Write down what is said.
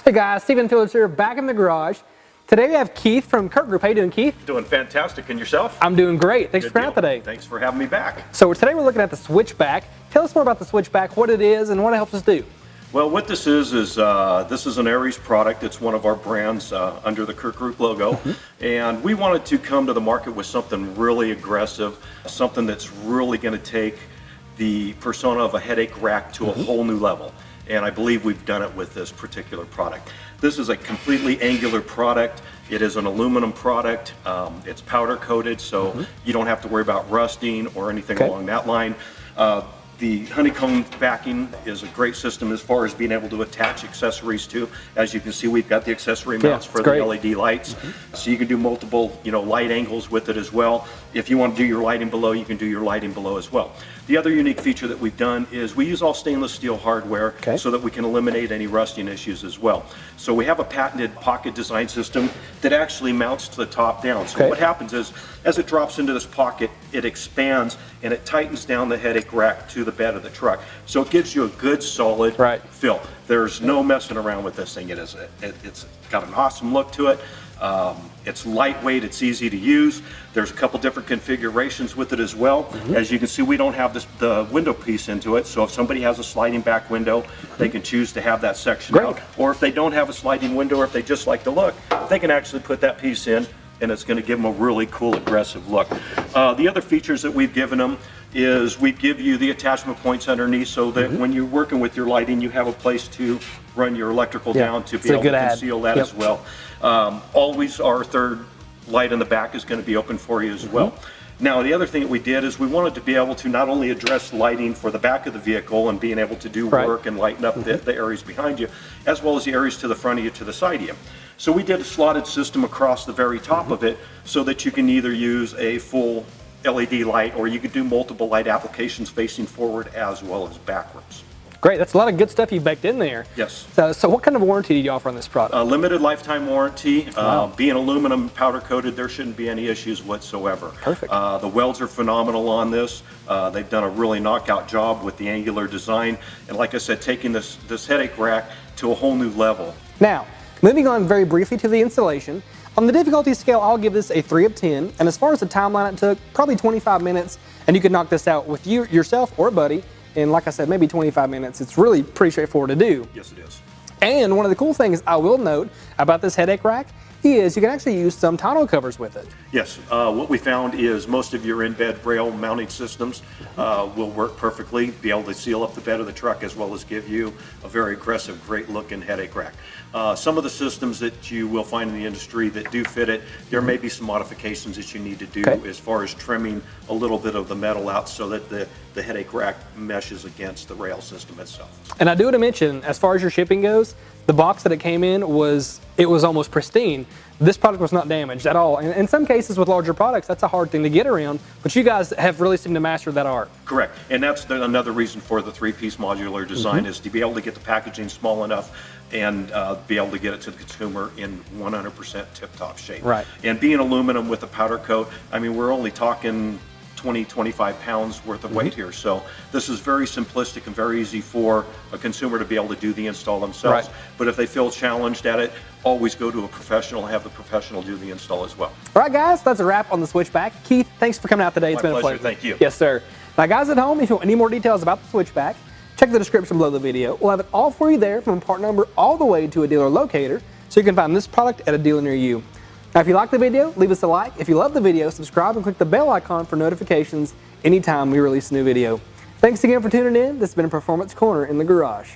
Hey guys, Stephen Phillips here, back in the garage. Today we have Keith from Gehrke Group. How you doing, Keith? Doing fantastic. And yourself? I'm doing great. Thanks for coming out today. Thanks for having me back. So today we're looking at the Switchback. Tell us more about the Switchback, what it is, and what it helps us do. Well, what this is this is an Aries product. It's one of our brands under the Gehrke Group logo. And we wanted to come to the market with something really aggressive, something that's really going to take the persona of a headache rack to a whole new level. And I believe we've done it with this particular product. This is a completely angular product. It is an aluminum product. It's powder coated, so you don't have to worry about rusting or anything along that line. The honeycomb backing is a great system as far as being able to attach accessories to. As you can see, we've got the accessory mounts for the LED lights. So you can do multiple, light angles with it as well. If you want to do your lighting below, you can do your lighting below as well. The other unique feature that we've done is we use all stainless steel hardware so that we can eliminate any rusting issues as well. So we have a patented pocket design system that actually mounts to the top down. So what happens is, as it drops into this pocket, it expands and it tightens down the headache rack to the bed of the truck. So it gives you a good solid fill. There's no messing around with this thing. It's got an awesome look to it. It's lightweight, it's easy to use. There's a couple different configurations with it as well. As you can see, we don't have the window piece into it, so if somebody has a sliding back window, they can choose to have that section out. Or if they don't have a sliding window, or if they just like the look, they can actually put that piece in, and it's going to give them a really cool, aggressive look. The other features that we've given them is we give you the attachment points underneath so that when you're working with your lighting, you have a place to run your electrical down to be able to conceal that as well. Always our third light in the back is going to be open for you as well. Now, the other thing that we did is we wanted to be able to not only address lighting for the back of the vehicle and being able to do work and lighten up the areas behind you, as well as the areas to the front of you, to the side of you. So we did a slotted system across the very top of it so that you can either use a full LED light or you could do multiple light applications facing forward as well as backwards. Great, that's a lot of good stuff you baked in there. Yes. So what kind of warranty do you offer on this product? A limited lifetime warranty. Being aluminum powder coated, there shouldn't be any issues whatsoever. Perfect. The welds are phenomenal on this. They've done a really knockout job with the angular design. And like I said, taking this headache rack to a whole new level. Now, moving on very briefly to the installation. On the difficulty scale, I'll give this a 3 of 10. And as far as the timeline it took, probably 25 minutes. And you could knock this out with yourself or a buddy. And like I said, maybe 25 minutes. It's really pretty straightforward to do. Yes, it is. And one of the cool things I will note about this headache rack is you can actually use some tonneau covers with it. Yes, what we found is most of your in-bed rail mounting systems will work perfectly, be able to seal up the bed of the truck as well as give you a very aggressive, great looking headache rack. Some of the systems that you will find in the industry that do fit it, there may be some modifications that you need to do as far as trimming a little bit of the metal out so that the headache rack meshes against the rail system itself. And I do want to mention, as far as your shipping goes, the box that it came in was almost pristine. This product was not damaged at all. And in some cases with larger products, that's a hard thing to get around, but you guys have really seemed to master that art. Correct, and that's another reason for the 3-piece modular design is to be able to get the packaging small enough and be able to get it to the consumer in 100% tip-top shape. Right. And being aluminum with a powder coat, I mean, we're only talking 20-25 pounds worth of weight here. So this is very simplistic and very easy for a consumer to be able to do the install themselves. But if they feel challenged at it, always go to a professional and have the professional do the install as well. All right, guys, that's a wrap on the Switchback. Keith, thanks for coming out today. It's been a pleasure. Thank you. Yes, sir. Now, guys at home, if you want any more details about the Switchback, check the description below the video. We'll have it all for you there, from a part number all the way to a dealer locator, so you can find this product at a dealer near you. Now, if you like the video, leave us a like. If you love the video, subscribe and click the bell icon for notifications anytime we release a new video. Thanks again for tuning in. This has been a Performance Corner in the Garage.